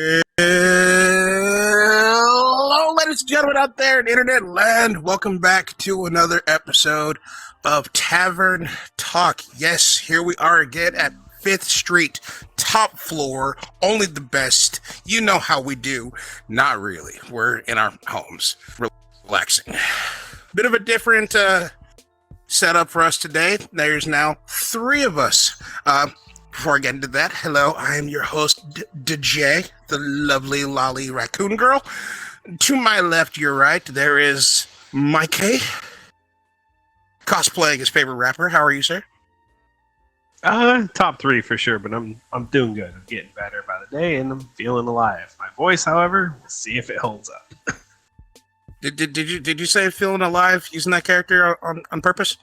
Hello, ladies and gentlemen out there in internet land. Welcome back to another episode of Tavern Talk. Yes, here we are again at 5th Street, top floor, only the best. You know how we do. Not really. We're in our homes, relaxing. Bit of a different setup for us today. There's now 3 of us. Before I get into that, hello, I am your host, DJ, the lovely lolly raccoon girl. To my left, your right, there is Mikey, cosplaying his favorite rapper. How are you, sir? Top 3 for sure, but I'm doing good. I'm getting better by the day, and I'm feeling alive. My voice, however, we'll see if it holds up. Did you say feeling alive using that character on purpose?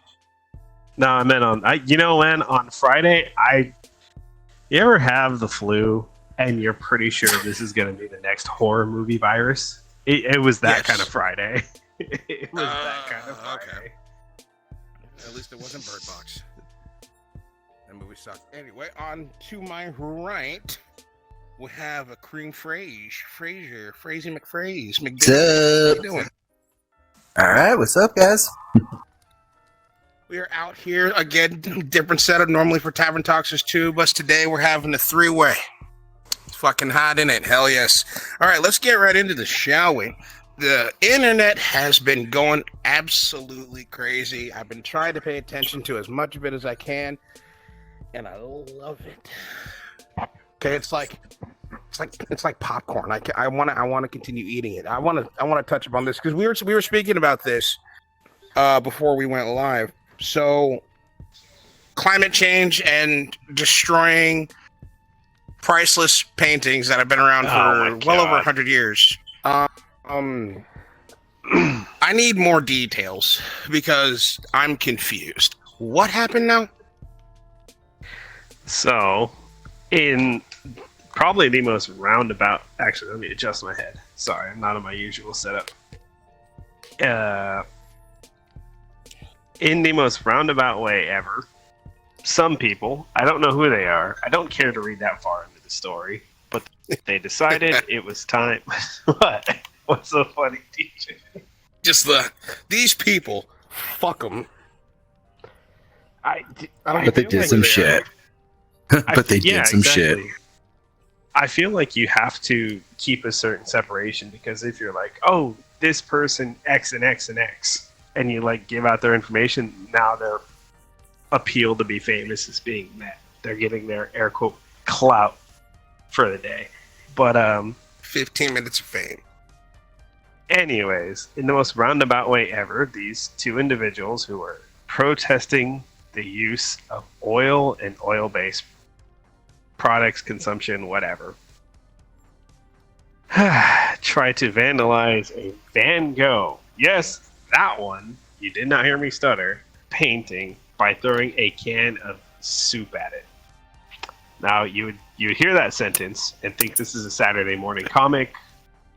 No, I meant on Friday, you ever have the flu and you're pretty sure this is going to be the next horror movie virus? It was that kind of Friday. It was that kind of Friday. Okay. At least it wasn't Bird Box. That movie sucked. Anyway, on to my right, we have a cream Fraser, Frazee McPhrase. What's up? How you doing? All right, what's up, guys? We are out here again, different setup. Normally for Tavern Talks there's 2 of us. Today we're having a 3-way. It's fucking hot in it. Hell yes. All right, let's get right into this, shall we? The internet has been going absolutely crazy. I've been trying to pay attention to as much of it as I can, and I love it. Okay, it's like popcorn. I want to continue eating it. I want to touch upon this because we were speaking about this before we went live. So, climate change and destroying priceless paintings that have been around for well over 100 years. I need more details because I'm confused. What happened now? So, in probably the most roundabout... Actually, let me adjust my head. Sorry, I'm not in my usual setup. In the most roundabout way ever, some people, I don't know who they are, I don't care to read that far into the story, but they decided it was time. What? What's so funny, DJ? Just these people, fuck them. But they did some shit. But they did some shit. I feel like you have to keep a certain separation because if you're like, oh, this person X and X and X, and you like give out their information, now their appeal to be famous is being met. They're getting their air quote clout for the day. But 15 minutes of fame. Anyways, in the most roundabout way ever, these 2 individuals who are protesting the use of oil and oil-based products, consumption, whatever, try to vandalize a Van Gogh. Yes, that one, you did not hear me stutter, painting by throwing a can of soup at it. Now, you would hear that sentence and think this is a Saturday morning comic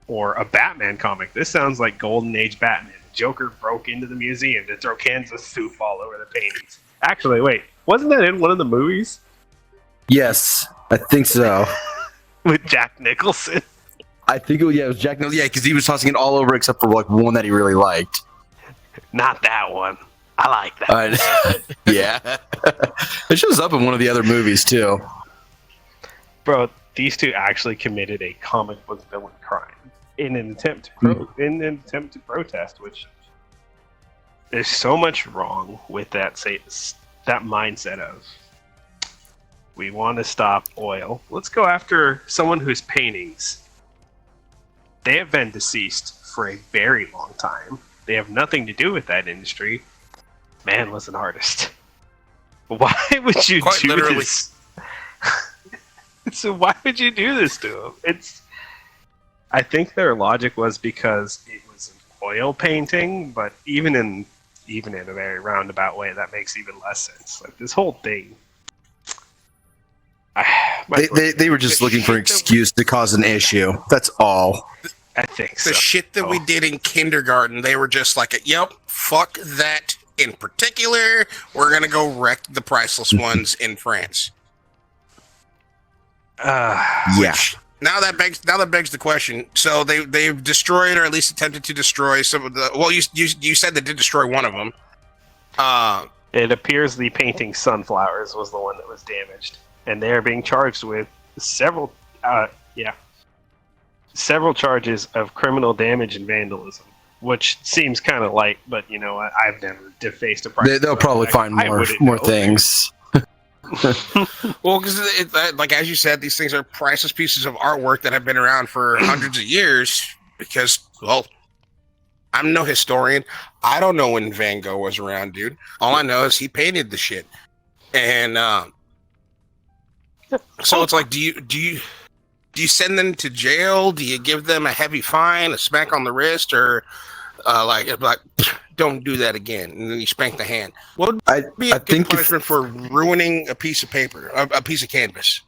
or a Batman comic. This sounds like Golden Age Batman. Joker broke into the museum to throw cans of soup all over the paintings. Actually, wait, wasn't that in one of the movies? Yes, I think so. With Jack Nicholson? I think it was Jack Nicholson. Yeah, because he was tossing it all over except for like one that he really liked. Not that one. I like that. Yeah. It shows up in one of the other movies, too. Bro, these 2 actually committed a comic book villain crime in an attempt to protest, which there's so much wrong with that mindset of we want to stop oil. Let's go after someone whose paintings, they have been deceased for a very long time. They have nothing to do with that industry. Man was an artist. Why would you Quite do literally. this? So why would you do this to him? I think their logic was because it was an oil painting, but even in a very roundabout way, that makes even less sense. Like this whole thing. They were just looking for an excuse to cause an issue. That's all. I think so. The shit that we did in kindergarten, they were just like, yep, fuck that in particular. We're going to go wreck the priceless ones in France. Yeah. Now that begs the question. So they've destroyed, or at least attempted to destroy, some of the. Well, you said they did destroy one of them. It appears the painting Sunflowers was the one that was damaged, and they are being charged with several charges of criminal damage and vandalism, which seems kind of light, but you know what? I've never defaced a price. They'll probably find more things. Well, because like as you said, these things are priceless pieces of artwork that have been around for hundreds of years. Because, well, I'm no historian. I don't know when Van Gogh was around, dude. All I know is he painted the shit. And so it's like, do you send them to jail? Do you give them a heavy fine, a smack on the wrist, or like don't do that again, and then you spank the hand? What would be a good punishment for ruining a piece of paper, a piece of canvas?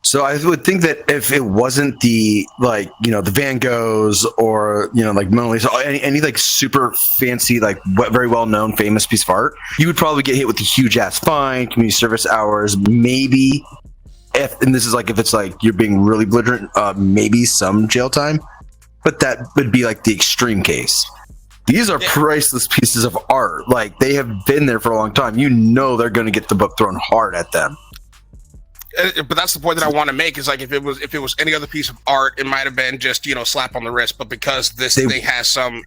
So I would think that if it wasn't the the Van Goghs or like Mona Lisa, any like super fancy, like very well known famous piece of art, you would probably get hit with a huge ass fine, community service hours, maybe. If it's like you're being really belligerent, maybe some jail time, but that would be like the extreme case. These are priceless pieces of art. Like, they have been there for a long time. They're going to get the book thrown hard at them. But that's the point that I want to make, is like, if it was any other piece of art, it might have been just slap on the wrist. But because this thing has some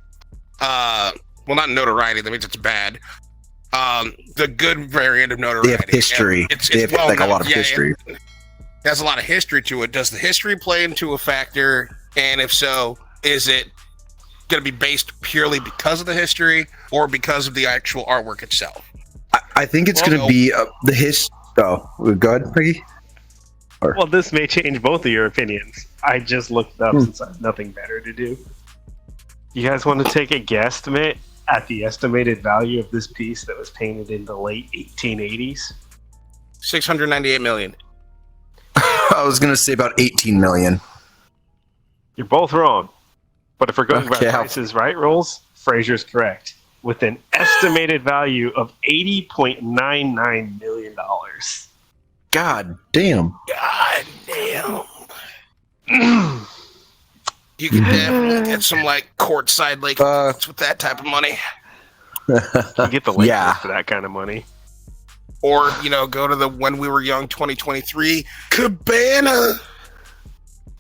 well, not notoriety, that means it's bad. The good variant of notoriety. They have history. They have a lot of history. It has a lot of history to it. Does the history play into a factor? And if so, is it going to be based purely because of the history or because of the actual artwork itself? I think it's going to be the history. Oh, go ahead, Peggy. Well, this may change both of your opinions. I just looked up since I have nothing better to do. You guys want to take a guesstimate at the estimated value of this piece that was painted in the late 1880s? $698 million. I was going to say about 18 million. You're both wrong. But if we're going by Price is Right rules, Fraser's correct, with an estimated value of $80.99 million. God damn. God damn. You can definitely get some courtside lake with that type of money. You get the Lakers for that kind of money. Or, go to the When We Were Young 2023 Cabana.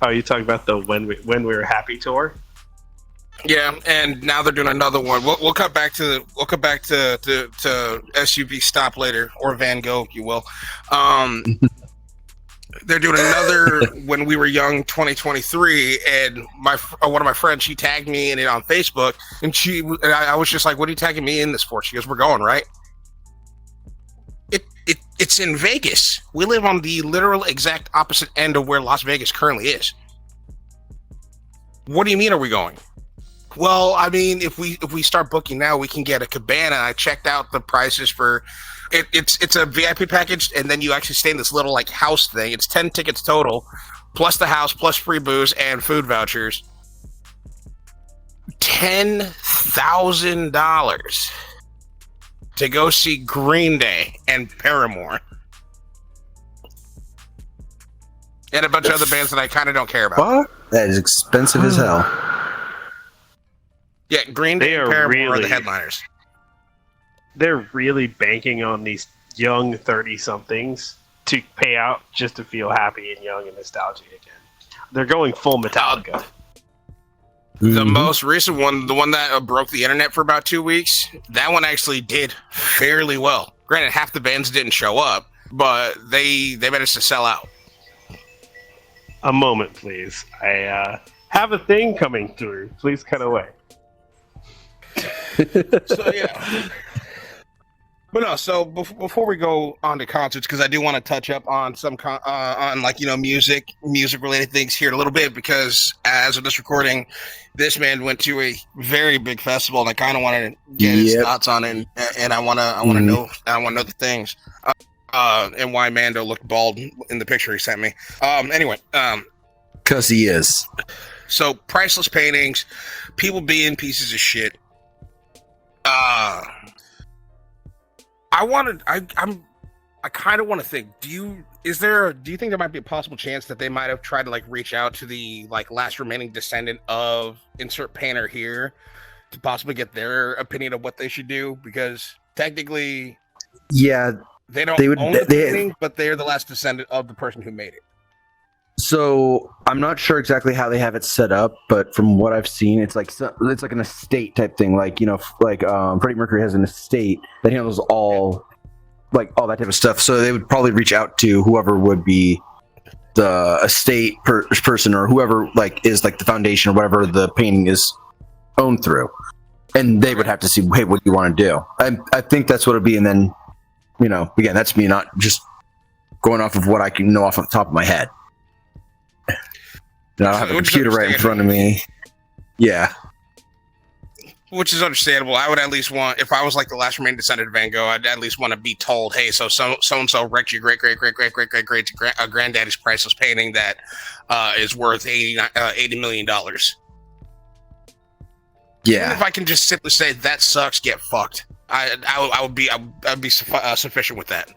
Oh, you talking about the When We Were Happy tour? Yeah, and now they're doing another one. We'll cut back to SUV Stop later, or Van Gogh, if you will. They're doing another When We Were Young 2023, and one of my friends, she tagged me in it on Facebook, and I was just like, "What are you tagging me in this for?" She goes, "We're going, right?" It's in Vegas. We live on the literal exact opposite end of where Las Vegas currently is. What do you mean, are we going? Well, I mean, if we start booking now, we can get a cabana. I checked out the prices for it. It's a VIP package, and then you actually stay in this little house thing. It's 10 tickets total, plus the house, plus free booze and food vouchers. $10,000 to go see Green Day and Paramore, and a bunch of other bands that I kind of don't care about. What? That is expensive as hell. Yeah, Green Day and Paramore are the headliners. They're really banking on these young 30-somethings to pay out just to feel happy and young and nostalgic again. They're going full Metallica. The most recent one, the one that broke the internet for about 2 weeks, that one actually did fairly well. Granted, half the bands didn't show up, but they managed to sell out. A moment, please. I have a thing coming through. Please cut away. So yeah, but no. So before we go on to concerts, because I do want to touch up on some music related things here a little bit, because as of this recording, this man went to a very big festival, and I kind of wanted to get his thoughts on it, and I want to know the things, and why Mando looked bald in the picture he sent me. Anyway, because he is. So priceless paintings, people being pieces of shit. I kind of want to think, Do you think there might be a possible chance that they might have tried to like reach out to the like last remaining descendant of insert painter here to possibly get their opinion of what they should do? Because technically, Yeah, they don't they would. own the painting, but they're the last descendant of the person who made it. So I'm not sure exactly how they have it set up, but from what I've seen, it's like an estate type thing. Like Freddie Mercury has an estate that handles all that type of stuff. So they would probably reach out to whoever would be the estate person or whoever is the foundation or whatever the painting is owned through, and they would have to see, hey, what do you want to do? I think that's what it'd be, and then again, that's me not just going off of what I can know off the top of my head. I don't have a computer right in front of me. Yeah. Which is understandable. I would at least want, if I was like the last remaining descendant of Van Gogh, I'd at least want to be told, hey, so and so wrecked your great granddaddy's priceless painting that is worth $80 million. Yeah. Even if I can just simply say that sucks, get fucked, I'd be sufficient with that.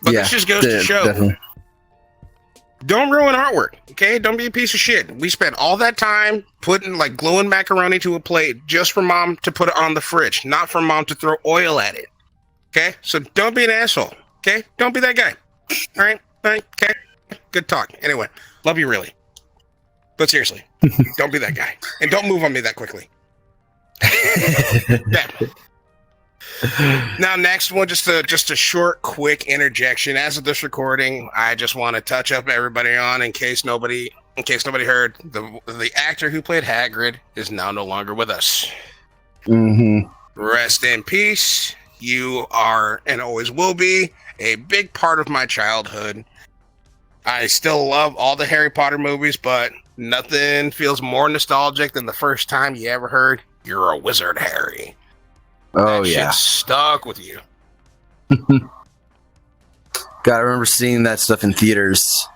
But this just goes to show. Definitely. Don't ruin artwork, okay? Don't be a piece of shit. We spent all that time putting gluing macaroni to a plate just for mom to put it on the fridge, not for mom to throw oil at it. Okay? So don't be an asshole. Okay? Don't be that guy. All right? Okay? Good talk. Anyway, love you really. But seriously, don't be that guy. And don't move on me that quickly. Yeah. Now, next one, just a short, quick interjection. As of this recording, I just want to touch up everybody on, in case nobody heard, the actor who played Hagrid is now no longer with us. Mm-hmm. Rest in peace. You are, and always will be, a big part of my childhood. I still love all the Harry Potter movies, but nothing feels more nostalgic than the first time you ever heard, "You're a wizard, Harry." Oh, that yeah. shit stuck with you. God, I remember seeing that stuff in theaters.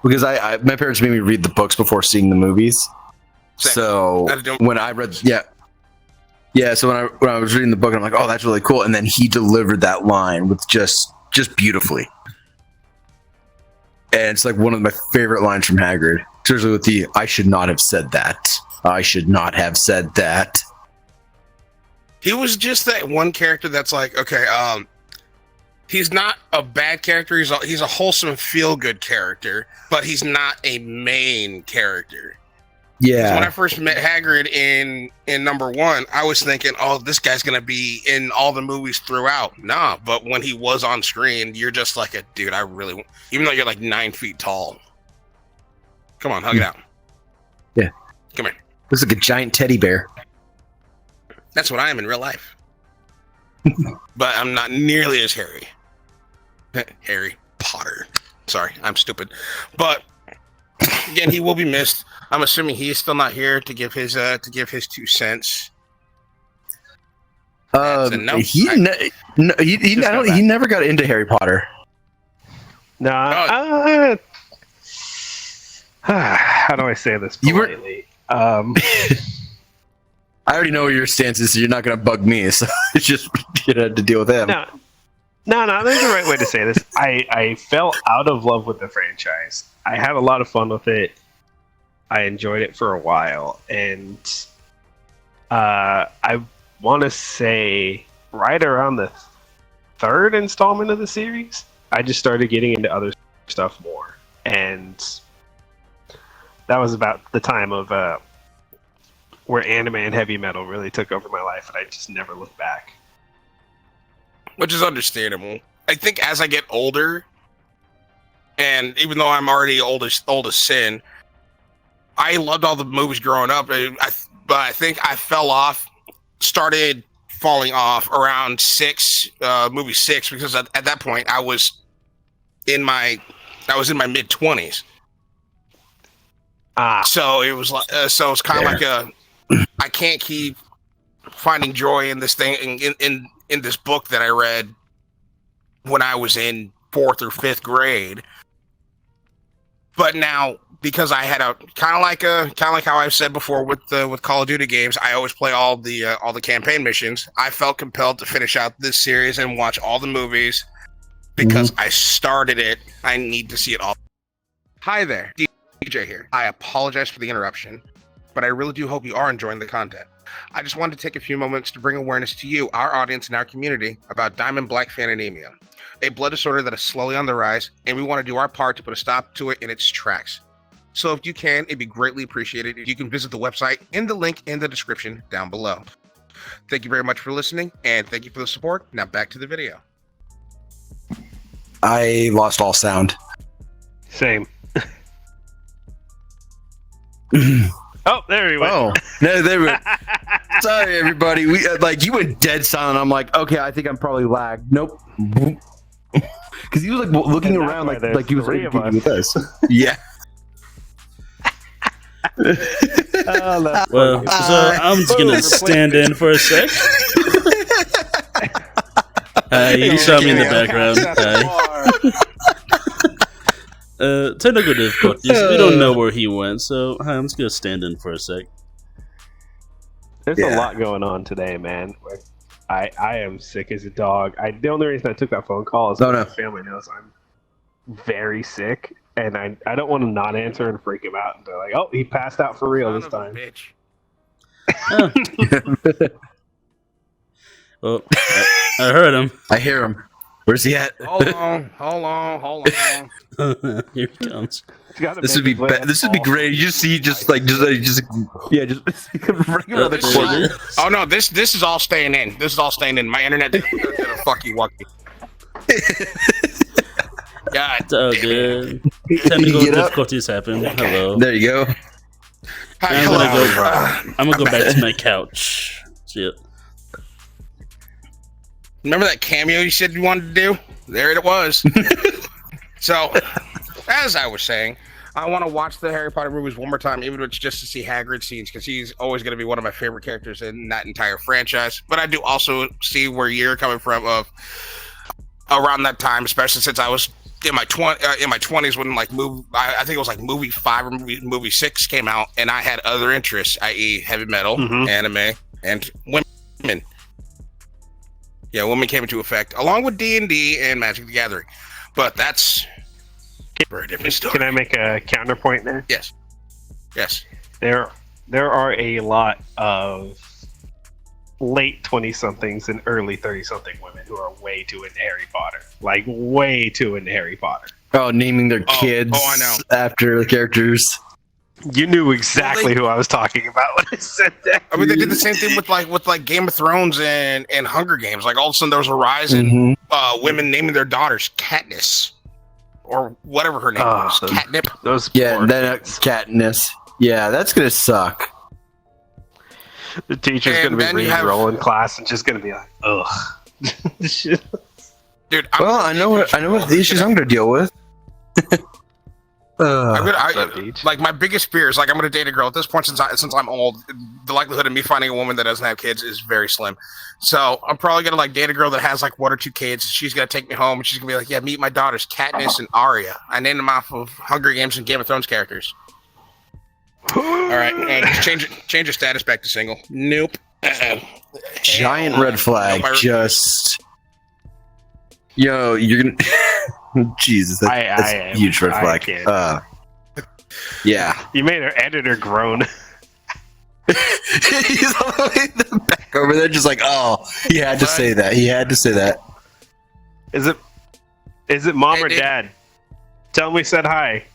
Because my parents made me read the books before seeing the movies. Same. So when I read, so when I was reading the book, I'm like, oh, that's really cool. And then he delivered that line with just beautifully. And it's like one of my favorite lines from Hagrid. Especially with the, I should not have said that. I should not have said that. He was just that one character that's like, okay, he's not a bad character. He's a wholesome, feel-good character, but he's not a main character. Yeah. When I first met Hagrid in number 1, I was thinking, oh, this guy's gonna be in all the movies throughout. Nah, but when he was on screen, you're just like a dude. I really, even though you're like 9 feet tall. Come on, hug it out. Yeah. Come here. Looks like a giant teddy bear. That's what I am in real life. But I'm not nearly as hairy. Harry Potter. Sorry, I'm stupid. But again, he will be missed. I'm assuming he is still not here to give his 2 cents. He never got into Harry Potter. No. How do I say this politely? I already know what your stance is, so you're not going to bug me. So it's just you had to deal with him. No. There's a right way to say this. I fell out of love with the franchise. I had a lot of fun with it. I enjoyed it for a while, and I want to say right around the 3rd installment of the series, I just started getting into other stuff more, and that was about the time of where anime and heavy metal really took over my life, and I just never looked back. Which is understandable. I think as I get older, and even though I'm already old as sin, I loved all the movies growing up, but I think I started falling off around movie 6, because at that point I was in my mid-20s. So it was like, so it's kind of like I can't keep finding joy in this thing in this book that I read when I was in 4th or 5th grade. But now because I had a kind of like how I've said before with Call of Duty games, I always play all the campaign missions. I felt compelled to finish out this series and watch all the movies because I started it. I need to see it all. Hi there, DJ here. I apologize for the interruption, but I really do hope you are enjoying the content. I just wanted to take a few moments to bring awareness to you, our audience, and our community about Diamond Blackfan Anemia, a blood disorder that is slowly on the rise, and we want to do our part to put a stop to it in its tracks. So if you can, it'd be greatly appreciated if you can visit the website in the link in the description down below. Thank you very much for listening, and thank you for the support. Now back to the video. I lost all sound. Same. Oh, there he went. Oh, no, there we went. Sorry, everybody. We you went dead silent. I'm like, okay, I think I'm probably lagged. Nope. Because he was like looking And that's around why like he was there's looking three of us. with us. Yeah. Well, so I'm just gonna stand in for a sec. You saw me in the background. Technical difficulties. We don't know where he went, so I'm just gonna stand in for a sec. There's a lot going on today, man. I am sick as a dog. The only reason I took that phone call is my family knows I'm very sick, and I don't want to not answer and freak him out. And they're like, "Oh, he passed out for real this time." Bitch. Well, I heard him. I hear him. Where's he at? Hold on. Here he comes. This would be great. You just see, just bring him out of the corner. Oh no, this is all staying in. This is all staying in. My internet did a fucky wucky. God. It's all good. Technical difficulties happen. Okay. Hello. There you go. I'm gonna go back to my couch. Shit. Remember that cameo you said you wanted to do? There it was. So, as I was saying, I want to watch the Harry Potter movies one more time, even if it's just to see Hagrid scenes, because he's always going to be one of my favorite characters in that entire franchise. But I do also see where you're coming from of around that time, especially since I was in my 20s when I think it was like movie 5 or movie 6 came out, and I had other interests, i.e. heavy metal, anime, and women. Yeah, women came into effect along with D&D and Magic the Gathering, but that's a very different story. Can I make a counterpoint there? Yes. There are a lot of late 20-somethings and early 30-something women who are way too into Harry Potter. Like, way too into Harry Potter. Oh, naming their kids I know. after the characters. You knew exactly who I was talking about when I said that. I mean, they did the same thing with Game of Thrones and Hunger Games. Like, all of a sudden there was a rise in women naming their daughters Katniss or whatever her name was. Catnip. Katniss. Yeah, that's gonna suck. The teacher's going to be re-rolling class and just going to be like, ugh. Dude, I know what the issues I'm gonna deal with. Like, my biggest fear is, like, I'm gonna date a girl at this point. Since I'm old, the likelihood of me finding a woman that doesn't have kids is very slim. So I'm probably gonna like date a girl that has like 1 or 2 kids. She's gonna take me home and she's gonna be like, "Yeah, meet my daughters, Katniss and Arya. I named them off of Hunger Games and Game of Thrones characters." All right, change your status back to single. Nope. Giant red flag. Just you're gonna. Jesus, that's a huge red flag. Yeah. You made our editor groan. He's all the way in the back over there, just like, oh, he had to say that. He had to say that. Is it mom or dad? Tell him we said hi.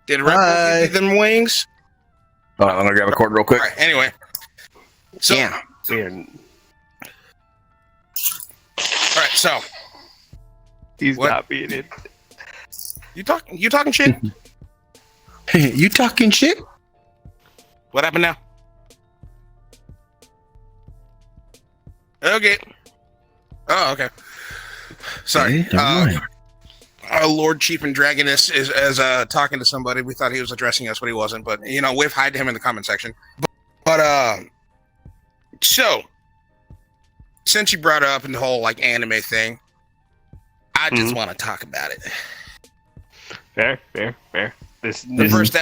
Did Red give them wings? Oh, I'm gonna grab a cord real quick. Right, anyway. So, yeah. Weird. All right, so he's not being it. You talking shit? You talking shit? What happened now? Okay. Oh, okay. Sorry. Our Lord Chief and Dragoness is talking to somebody. We thought he was addressing us, but he wasn't. But wave hi to him in the comment section. But so since you brought up the whole like anime thing, I just want to talk about it. Fair. The first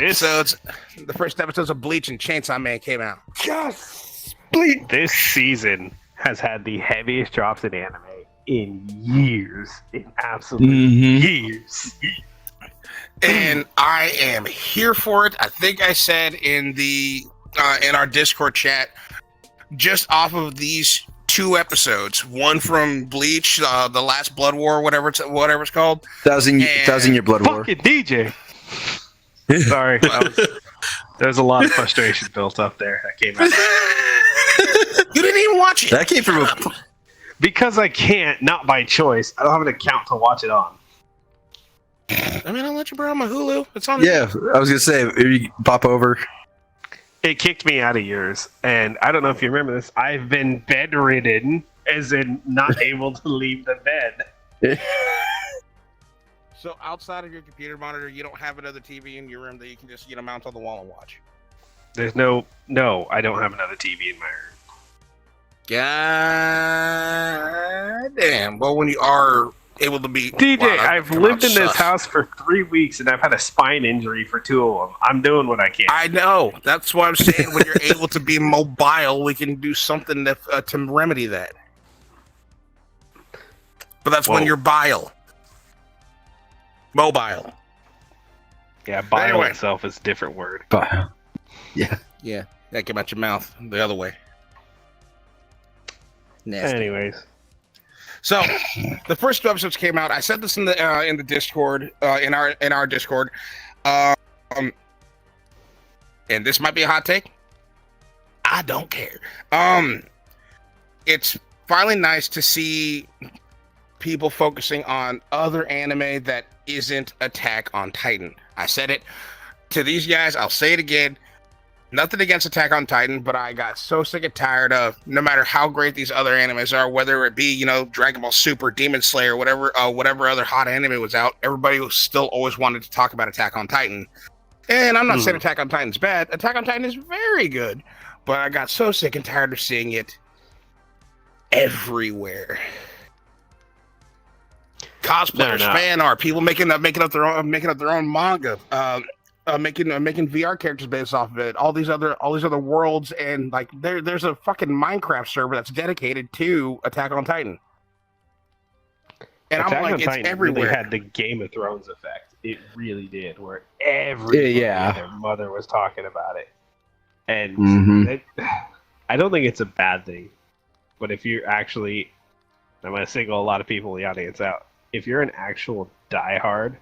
episodes of Bleach and Chainsaw Man came out. Yes, Bleach. This season has had the heaviest drops in anime in years. In absolute years. And I am here for it. I think I said in our Discord chat, just off of these 2 episodes, one from Bleach, the Last Blood War, whatever it's called, Thousand Year Blood War. Fucking DJ. Sorry, there's a lot of frustration built up there. That came out. You didn't even watch it. That came from Because I can't, not by choice. I don't have an account to watch it on. I mean, I'll let you borrow my Hulu. It's on. Yeah, I was gonna say, if you pop over. It kicked me out of yours, and I don't know if you remember this. I've been bedridden, as in not able to leave the bed. So outside of your computer monitor, you don't have another TV in your room that you can just mount on the wall and watch. There's no, I don't have another TV in my room. God damn. Well, when you are able to be DJ, I've lived in this house for 3 weeks, and I've had a spine injury for 2 of them. I'm doing what I can. I know. That's why I'm saying when you're able to be mobile, we can do something to remedy that. But that's when you're mobile. Yeah, bile anyway. itself is a different word. Yeah. Yeah, that came out your mouth the other way. Nasty. Anyways. So, the first 2 episodes came out. I said this in the Discord, in our Discord, and this might be a hot take. I don't care. It's finally nice to see people focusing on other anime that isn't Attack on Titan. I said it to these guys. I'll say it again. Nothing against Attack on Titan, but I got so sick and tired of, no matter how great these other animes are, whether it be, Dragon Ball Super, Demon Slayer, whatever other hot anime was out, everybody was still always wanted to talk about Attack on Titan. And I'm not saying Attack on Titan's bad. Attack on Titan is very good, but I got so sick and tired of seeing it everywhere. Cosplayers, fan art, people making up their own manga, making VR characters based off of it. All these other worlds, and like there's a fucking Minecraft server that's dedicated to Attack on Titan. And Attack I'm like, on it's Titan everywhere. Really had the Game of Thrones effect. It really did, where everybody and their mother was talking about it. And I don't think it's a bad thing, but if you're actually, I'm going to single a lot of people in the audience out. If you're an actual diehard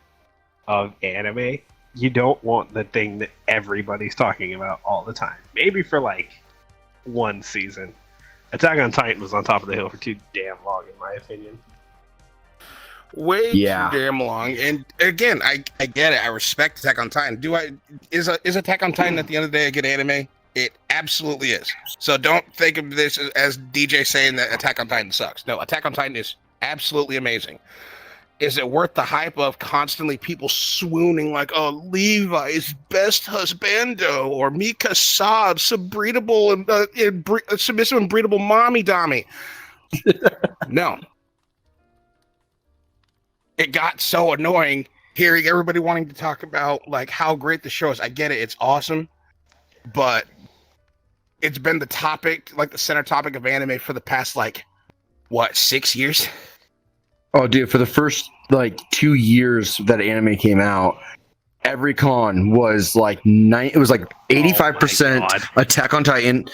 of anime, you don't want the thing that everybody's talking about all the time. Maybe for like 1 season. Attack on Titan was on top of the hill for too damn long, in my opinion. Way too damn long. And again, I get it. I respect Attack on Titan. Is Attack on Titan at the end of the day a good anime? It absolutely is. So don't think of this as DJ saying that Attack on Titan sucks. No, Attack on Titan is absolutely amazing. Is it worth the hype of constantly people swooning like, oh, Levi's best husbando, or Mikasa, submissive and breedable mommy dommy? No. It got so annoying hearing everybody wanting to talk about like how great the show is. I get it, it's awesome, but it's been the topic, like the center topic of anime for the past 6 years? Oh, dude, for the first 2 years that anime came out, every con was it was 85% Attack on Titan,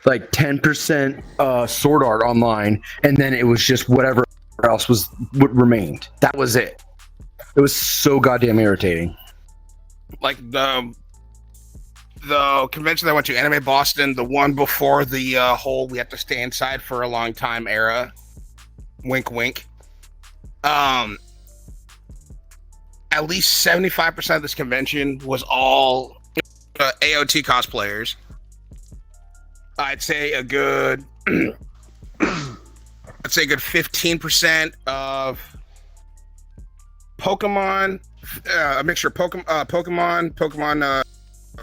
10% Sword Art Online, and then it was just whatever else what remained. That was it. It was so goddamn irritating. Like the convention that I went to, Anime Boston, the one before the whole we have to stay inside for a long time era. Wink, wink. At least 75% of this convention was all AOT cosplayers. I'd say a good 15% of Pokemon, a mixture of Pokemon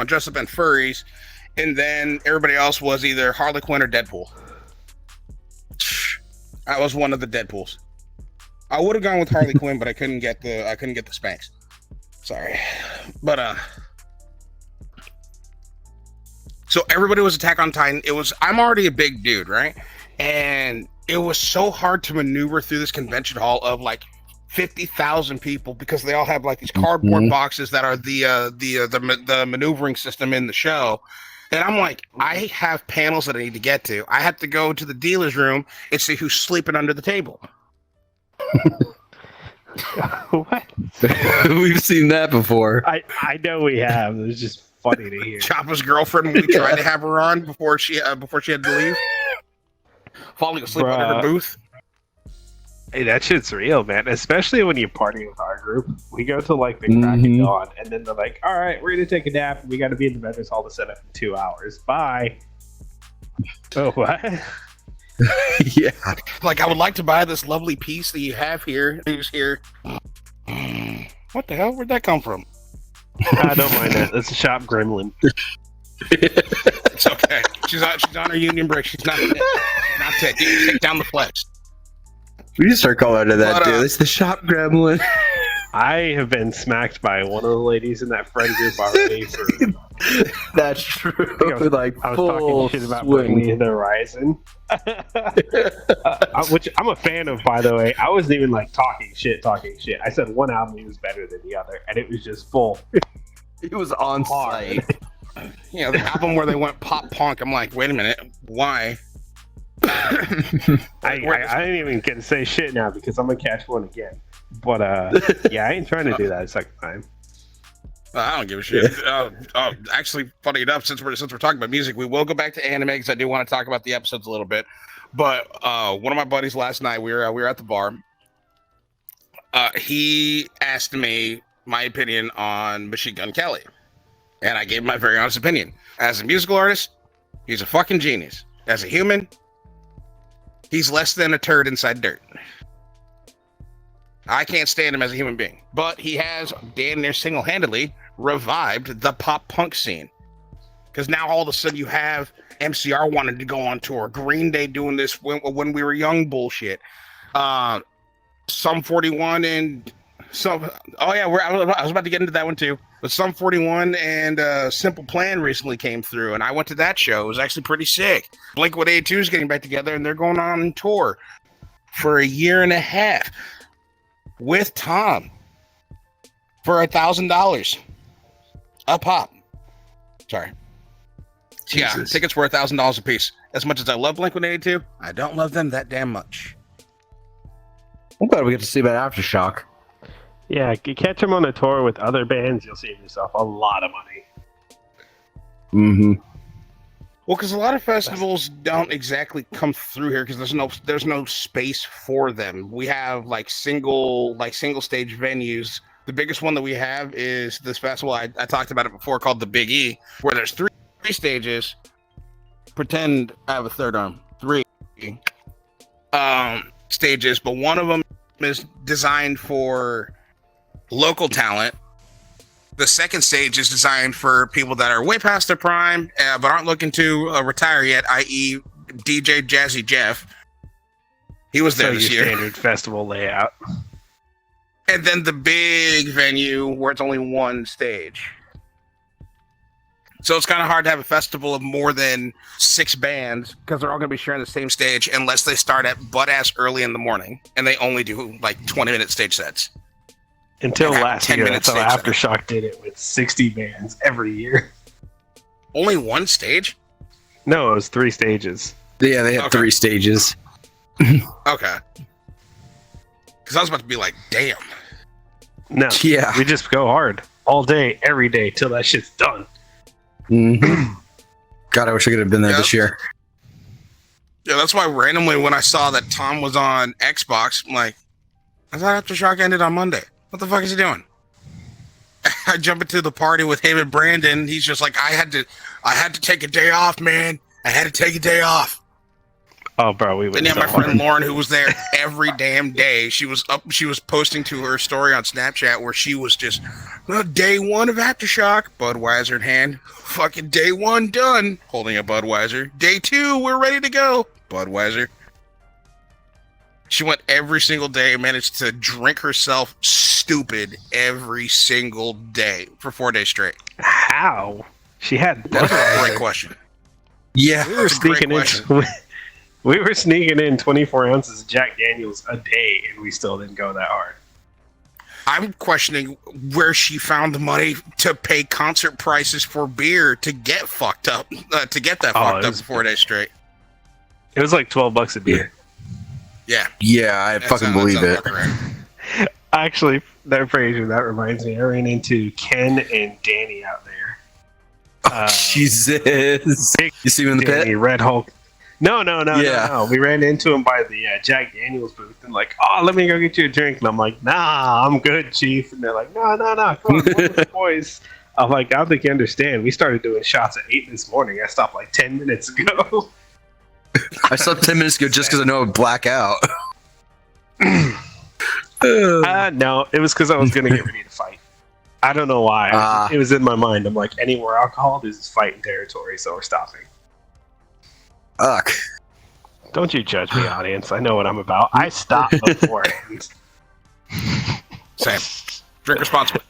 dress up and furries, and then everybody else was either Harley Quinn or Deadpool. I was one of the Deadpools. I would have gone with Harley Quinn, but I couldn't get the Spanx. Sorry, But so everybody was Attack on Titan. I'm already a big dude, right? And it was so hard to maneuver through this convention hall of like 50,000 people because they all have like these cardboard boxes that are the maneuvering system in the show. And I'm like, I have panels that I need to get to. I have to go to the dealer's room and see who's sleeping under the table. What? We've seen that before. I know we have. It's just funny to hear. Choppa's girlfriend, when we tried to have her on before she had to leave, falling asleep under her booth. Hey, that shit's real, man. Especially when you party with our group. We go to like the crack of dawn, and then they're like, "All right, we're gonna take a nap. We got to be in the vendors hall to set up in 2 hours. Bye." Oh, what? Yeah. Like, I would like to buy this lovely piece that you have here. Who's here? What the hell? Where'd that come from? I don't mind that. That's a shop gremlin. It's okay. She's on her union break. She's not dead. She's not dead. You can take down the flex. We just start calling her that, dude. It's the shop gremlin. I have been smacked by one of the ladies in that friend group already. That's true. I was talking shit about Bring Me the Horizon. Which I'm a fan of, by the way. I wasn't even like talking shit. I said one album was better than the other, and it was just full. It was on site. You know, the album where they went pop punk. I'm like, wait a minute, why? I ain't even gonna say shit now because I'm gonna catch one again. But yeah, I ain't trying to do that a second time. I don't give a shit. Actually, funny enough, since we're talking about music, we will go back to anime because I do want to talk about the episodes a little bit. But one of my buddies last night, we were at the bar. He asked me my opinion on Machine Gun Kelly, and I gave him my very honest opinion. As a musical artist, he's a fucking genius. As a human, he's less than a turd inside dirt. I can't stand him as a human being, but he has damn near single-handedly revived the pop punk scene. Because now all of a sudden you have MCR wanted to go on tour, Green Day doing this when we were young bullshit, Sum 41 and some. Oh yeah, I was about to get into that one too. But Sum 41 and Simple Plan recently came through, and I went to that show. It was actually pretty sick. Blink-182 is getting back together, and they're going on tour for a year and a half with Tom for $1,000 a pop. Sorry. Jesus. Yeah, tickets were $1,000 a piece. As much as I love Blink-182, I don't love them that damn much. I'm glad we get to see about Aftershock. Yeah, you catch them on a tour with other bands, you'll save yourself a lot of money. Mm-hmm. Well, because a lot of festivals don't exactly come through here because there's no space for them. We have like single stage venues. The biggest one that we have is this festival. I talked about it before, called the Big E, where there's three stages. Pretend I have a third arm. 3 stages, but one of them is designed for local talent. The second stage is designed for people that are way past their prime, but aren't looking to retire yet, i.e. DJ Jazzy Jeff. He was there this year. Standard festival layout. And then the big venue where it's only one stage. So it's kind of hard to have a festival of more than 6 bands because they're all going to be sharing the same stage unless they start at butt-ass early in the morning and they only do like 20-minute stage sets. Until last year, that's how Aftershock did it with 60 bands every year. Only one stage? No, it was 3 stages. Yeah, they had 3 stages. Okay. Because I was about to be like, damn. No, yeah, we just go hard all day, every day, till that shit's done. Mm-hmm. God, I wish I could have been there this year. Yeah, that's why randomly when I saw that Tom was on Xbox, I'm like, I thought Aftershock ended on Monday. What the fuck is he doing? I jump into the party with him and Brandon. He's just like, I had to take a day off, man. I had to take a day off. Oh, bro, we went. And yeah, my friend Lauren, who was there every damn day, she was posting to her story on Snapchat where she was just, day 1 of Aftershock, Budweiser in hand. Fucking day 1 done, holding a Budweiser. Day 2, we're ready to go, Budweiser. She went every single day, managed to drink herself stupid every single day for 4 days straight. How? She had That's a great question. Yeah. we were sneaking in. We were sneaking in 24 ounces of Jack Daniels a day, and we still didn't go that hard. I'm questioning where she found the money to pay concert prices for beer to get fucked up, to get that fucked up for 4 days straight. It was like $12 a beer. Yeah. Yeah, I fucking believe it. Right. Actually, that reminds me. I ran into Ken and Danny out there. Jesus. You see him in the Danny, pit? Red Hulk. No. Yeah. No. We ran into him by the Jack Daniels booth and like, oh, let me go get you a drink. And I'm like, nah, I'm good, Chief. And they're like, no, come on, we're with the boys. I'm like, I don't think you understand. We started doing shots at 8 this morning. I stopped like 10 minutes ago. I slept 10 minutes ago just because I know I would black out. No, it was because I was going to get ready to fight. I don't know why. It was in my mind. I'm like, anywhere alcohol, this is fighting territory, so we're stopping. Ugh. Don't you judge me, audience. I know what I'm about. I stopped beforehand. Same. Drink responsibly.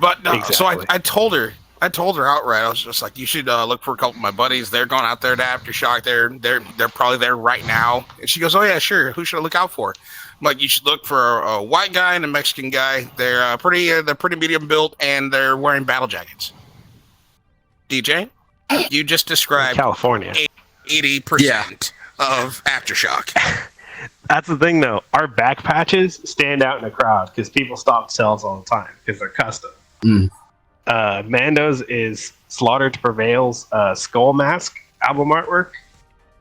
But no, Exactly. so I told her outright. I was just like, you should look for a couple of my buddies. They're going out there to Aftershock. They're probably there right now. And she goes, oh yeah, sure. Who should I look out for? I'm like, you should look for a white guy and a Mexican guy. They're pretty medium built and they're wearing battle jackets. DJ, you just described California. 80% of Aftershock. That's the thing, though. Our back patches stand out in a crowd because people stop sales all the time because they're custom. Mando's is Slaughter to Prevail's Skull Mask album artwork.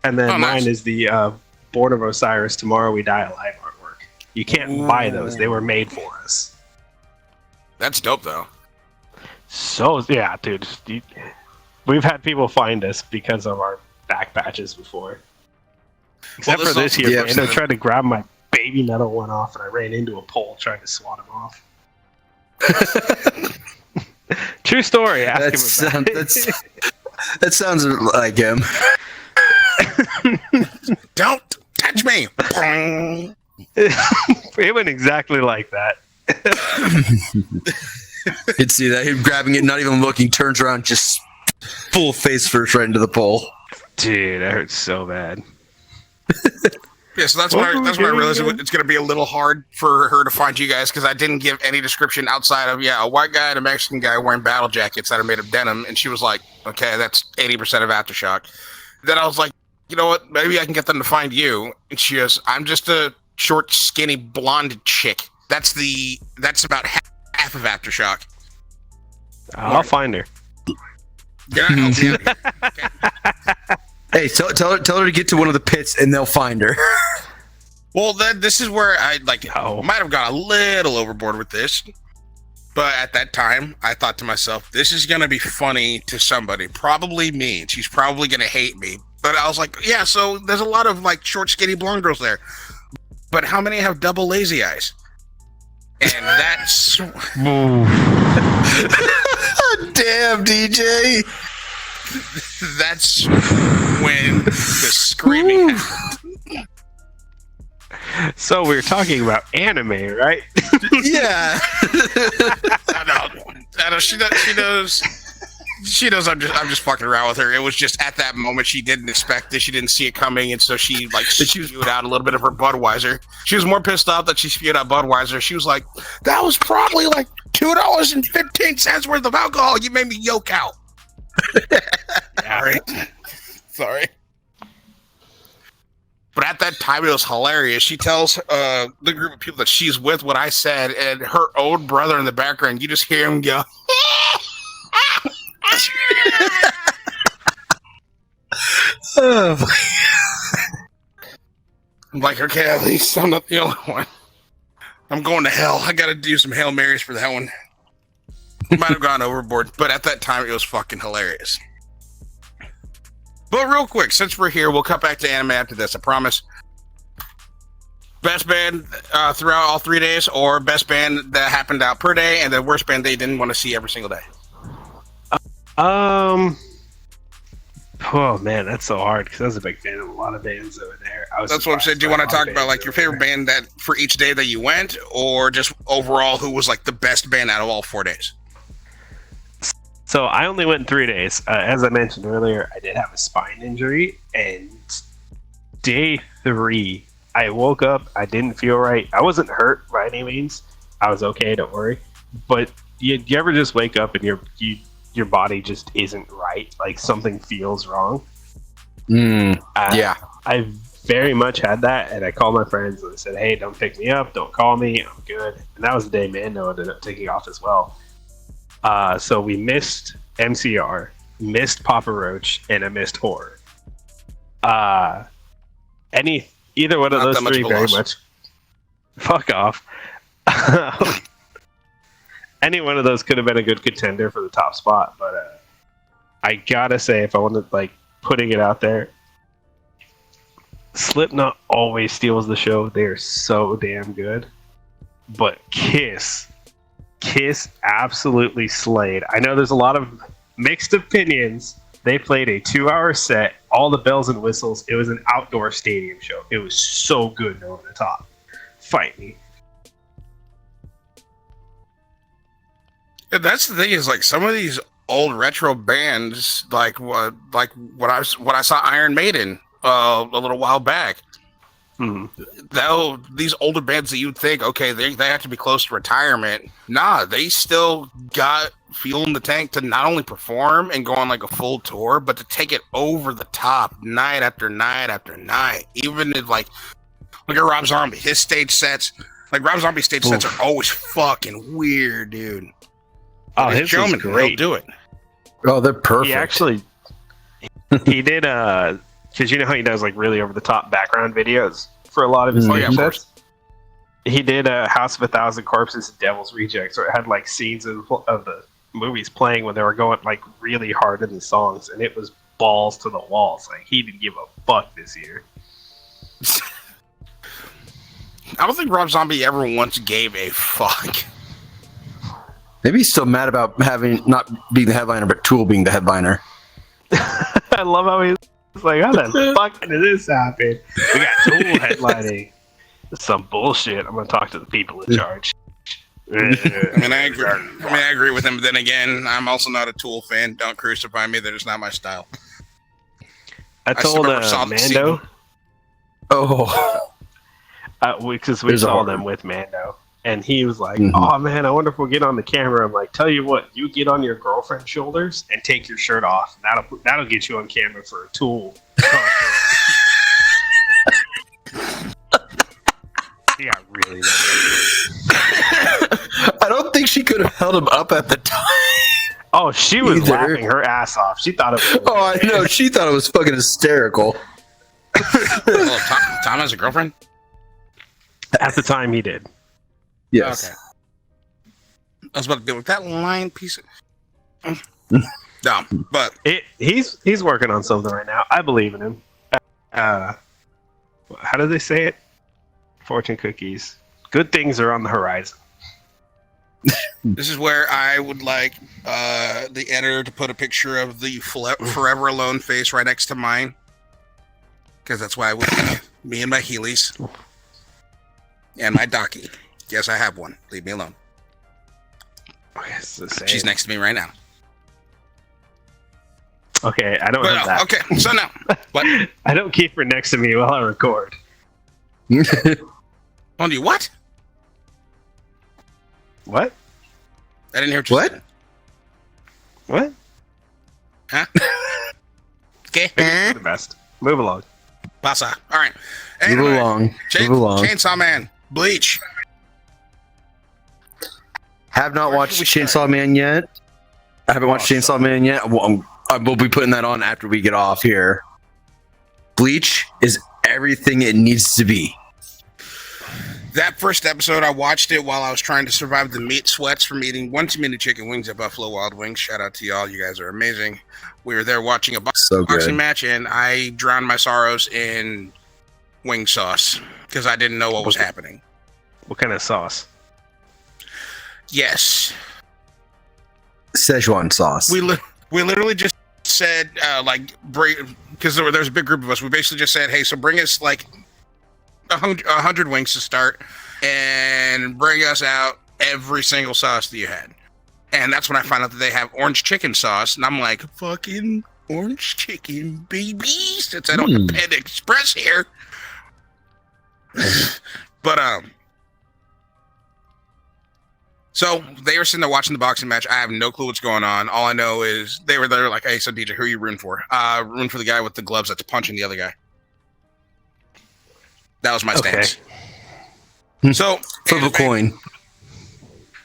And then mine is the Born of Osiris, Tomorrow We Die Alive artwork. You can't buy those. They were made for us. That's dope, though. So, yeah, dude. We've had people find us because of our back patches before. Except for this year, Mando tried to grab my baby metal one off, and I ran into a pole trying to swat him off. True story. Ask him about it. That sounds like him. Don't touch me. It went exactly like that. You'd see that him grabbing it, not even looking, turns around, just full face first right into the pole. Dude, that hurts so bad. Yeah, so that's when I realized it's going to be a little hard for her to find you guys because I didn't give any description outside of, a white guy and a Mexican guy wearing battle jackets that are made of denim. And she was like, okay, that's 80% of Aftershock. Then I was like, you know what? Maybe I can get them to find you. And she goes, I'm just a short, skinny, blonde chick. That's about half of Aftershock. I'll find her. Yeah, I'll be out here. Okay. Hey, tell her to get to one of the pits and they'll find her. Well, this is where I might have gone a little overboard with this. But at that time, I thought to myself, this is going to be funny to somebody, probably me. And she's probably going to hate me. But I was like, yeah, so there's a lot of like short, skinny blonde girls there. But how many have double lazy eyes? And that's... Damn, DJ. That's when the screaming happened. So we're talking about anime, right? Yeah. I know. She knows. She knows. I'm just fucking around with her. It was just at that moment she didn't expect it. She didn't see it coming, and so she spewed out a little bit of her Budweiser. She was more pissed off that she spewed out Budweiser. She was like, "That was probably like $2.15 worth of alcohol. You made me yoke out." Sorry. But at that time, it was hilarious. She tells the group of people that she's with what I said, and her own brother in the background, you just hear him go. I'm like, okay, at least I'm not the only one. I'm going to hell. I got to do some Hail Marys for that one. Might have gone overboard, but at that time, it was fucking hilarious. But real quick, since we're here, we'll cut back to anime after this, I promise. Best band throughout all 3 days, or best band that happened out per day, and the worst band they didn't want to see every single day? Oh man, that's so hard because I was a big fan of a lot of bands over there. That's what I'm saying. Do you want to talk about like your favorite band that for each day that you went, or just overall who was like the best band out of all 4 days? So I only went 3 days. As I mentioned earlier, I did have a spine injury, and day 3, I woke up. I didn't feel right. I wasn't hurt by any means. I was okay. Don't worry. But you ever just wake up and your body just isn't right? Like something feels wrong. Yeah. I very much had that, and I called my friends and I said, "Hey, don't pick me up. Don't call me. I'm good." And that was the day Mando ended up taking off as well. So we missed MCR, missed Papa Roach, and I missed Horror. Either one of those three very much. Fuck off. Any one of those could have been a good contender for the top spot, but I gotta say, if I wanted like putting it out there, Slipknot always steals the show. They're so damn good. But Kiss absolutely slayed. I know there's a lot of mixed opinions. They played a 2-hour set, all the bells and whistles. It was an outdoor stadium show. It was so good and over the top. Fight me. And that's the thing is like some of these old retro bands, like what I saw Iron Maiden a little while back. Though these older bands that you'd think, okay, they have to be close to retirement. Nah, they still got fuel in the tank to not only perform and go on like a full tour, but to take it over the top night after night after night. Even if like look at Rob Zombie, his stage sets, like Rob Zombie's stage sets are always fucking weird, dude. Oh, his was great. He'll do it. Oh, they're perfect. He did because you know how he does like really over the top background videos for a lot of his sets. He did House of a Thousand Corpses, Devil's Rejects, where it had like scenes of the movies playing when they were going like really hard in the songs, and it was balls to the walls. Like he didn't give a fuck this year. I don't think Rob Zombie ever once gave a fuck. Maybe he's still mad about not being the headliner, but Tool being the headliner. I love how he's like, how the fuck did this happen? We got Tool headlining. This is some bullshit. I'm gonna talk to the people in charge. I agree with him. But then again, I'm also not a Tool fan. Don't crucify me. That is not my style. I told Mando. Because we saw them with Mando. And he was like, "Oh man, I wonder if we'll get on the camera." I'm like, "Tell you what, you get on your girlfriend's shoulders and take your shirt off. That'll get you on camera for a Tool." He got really I don't think she could have held him up at the time. Oh, she was laughing her ass off. She thought it was. Oh, I know. She thought it was fucking hysterical. Tom has a girlfriend? At the time, he did. Yes. Okay. I was about to be like that line piece of dumb, but he's working on something right now. I believe in him. How do they say it? Fortune cookies. Good things are on the horizon. This is where I would like the editor to put a picture of the Forever Alone face right next to mine, because that's why I would me and my Heelys and my Docky. Yes, I have one. Leave me alone. She's next to me right now. Okay, I don't have that. Okay, so now. What? I don't keep her next to me while I record. On you what? What? I didn't hear what you said. What? Huh? Okay. The best. Move along. Pasa. All right. Anyway, Move along. Move along. Chainsaw Man. Bleach. Have not watched Chainsaw Man yet. I haven't watched Chainsaw Man yet. We'll be putting that on after we get off here. Bleach is everything it needs to be. That first episode, I watched it while I was trying to survive the meat sweats from eating one too many chicken wings at Buffalo Wild Wings. Shout out to y'all. You guys are amazing. We were there watching a boxing match, and I drowned my sorrows in wing sauce because I didn't know what was happening. What kind of sauce? Yes. Szechuan sauce. We literally just just said, because there's a big group of us. We basically just said, hey, so bring us like 100 wings to start, and bring us out every single sauce that you had. And that's when I found out that they have orange chicken sauce, and I'm like, fucking orange chicken, baby, since I don't have Panda Express here. But so they were sitting there watching the boxing match. I have no clue what's going on. All I know is they were there like, hey, so DJ, who are you rooting for? Rooting for the guy with the gloves that's punching the other guy. That was my stance. So Flip a coin.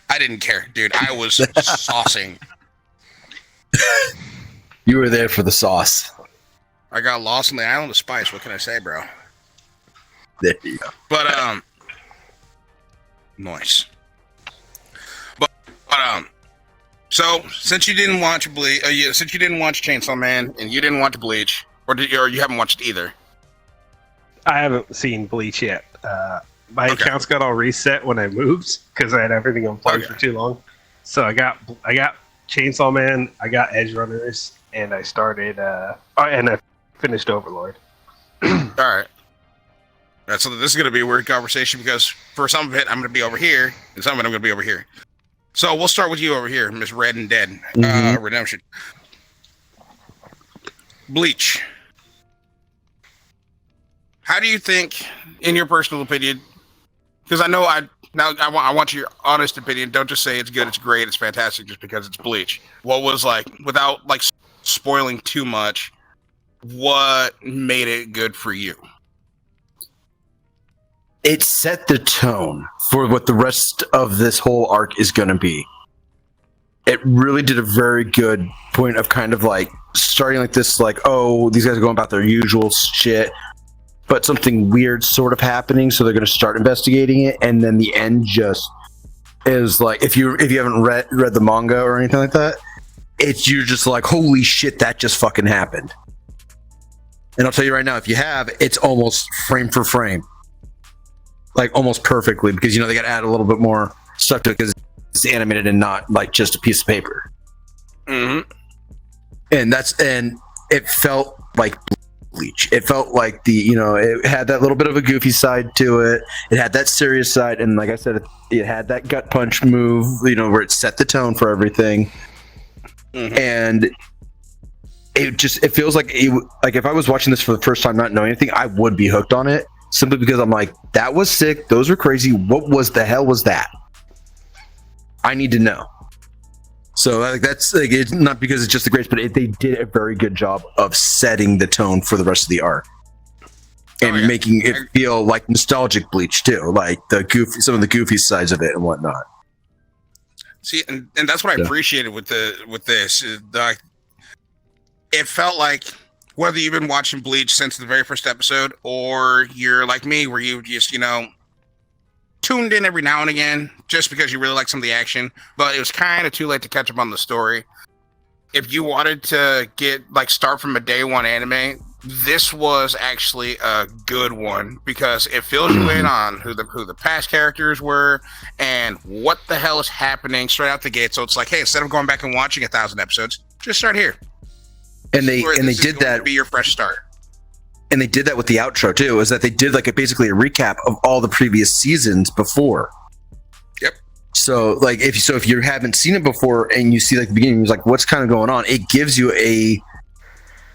I didn't care, dude. I was saucing. You were there for the sauce. I got lost on the island of spice. What can I say, bro? There you go. But nice. But so since you didn't watch since you didn't watch Chainsaw Man and you didn't watch Bleach, or you haven't watched either. I haven't seen Bleach yet. My accounts got all reset when I moved because I had everything unplugged for too long. So I got Chainsaw Man, I got Edge Runners, and I started and I finished Overlord. All right. So this is going to be a weird conversation because for some of it I'm going to be over here, and some of it I'm going to be over here. So we'll start with you over here, Miss Red and Dead Redemption. Bleach. How do you think, in your personal opinion? Because I want your honest opinion. Don't just say it's good, it's great, it's fantastic, just because it's Bleach. What was without spoiling too much? What made it good for you? It set the tone for what the rest of this whole arc is going to be. It really did a very good point of kind of starting like this, these guys are going about their usual shit, but something weird sort of happening, so they're going to start investigating it, and then the end just is if you haven't read the manga or anything like that, you're just like, holy shit, that just fucking happened. And I'll tell you right now, if you have, it's almost frame for frame. Almost perfectly, because they got to add a little bit more stuff to it because it's animated and not just a piece of paper. Mm-hmm. And it felt like Bleach. It felt like it had that little bit of a goofy side to it. It had that serious side, and like I said, it had that gut punch move. Where it set the tone for everything. Mm-hmm. And it feels like if I was watching this for the first time, not knowing anything, I would be hooked on it. Simply because I'm like, that was sick. Those were crazy. What was the hell was that? I need to know. So that's it's not because it's just the greatest, but they did a very good job of setting the tone for the rest of the arc and making it feel like nostalgic Bleach too, like some of the goofy sides of it and whatnot. See, and that's what I appreciated with this. It felt like, whether you've been watching Bleach since the very first episode, or you're like me, where you just, tuned in every now and again, just because you really like some of the action, but it was kind of too late to catch up on the story. If you wanted to start from a day one anime, this was actually a good one, because it fills you in on who the past characters were and what the hell is happening straight out the gate. So it's like, hey, instead of going back and watching 1,000 episodes, just start here. And they did that to be your fresh start. And they did that with the outro too. Is that they did basically a recap of all the previous seasons before. Yep. So if you haven't seen it before and you see the beginning, you're like, what's kind of going on? It gives you a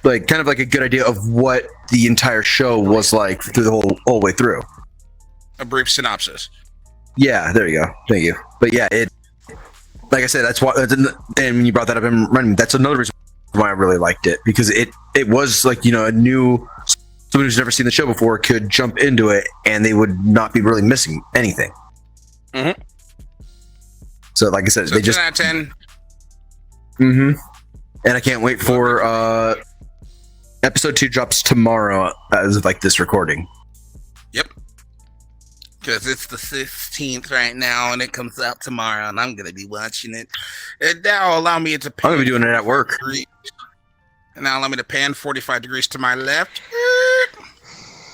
kind of a good idea of what the entire show was like through the whole way through. A brief synopsis. Yeah, there you go. Thank you. But yeah, it, like I said, that's why. And when you brought that up, that's another reason why I really liked it, because it was a new, someone who's never seen the show before could jump into it and they would not be really missing anything. Mm-hmm. So like I said, they just 10 out of 10. Mm-hmm. And I can't wait for episode 2 drops tomorrow as of this recording. Yep. Because it's the 16th right now and it comes out tomorrow, and I'm gonna be watching it. And that'll allow me to pan. I'm gonna be doing it at work. And now allow me to pan 45 degrees to my left.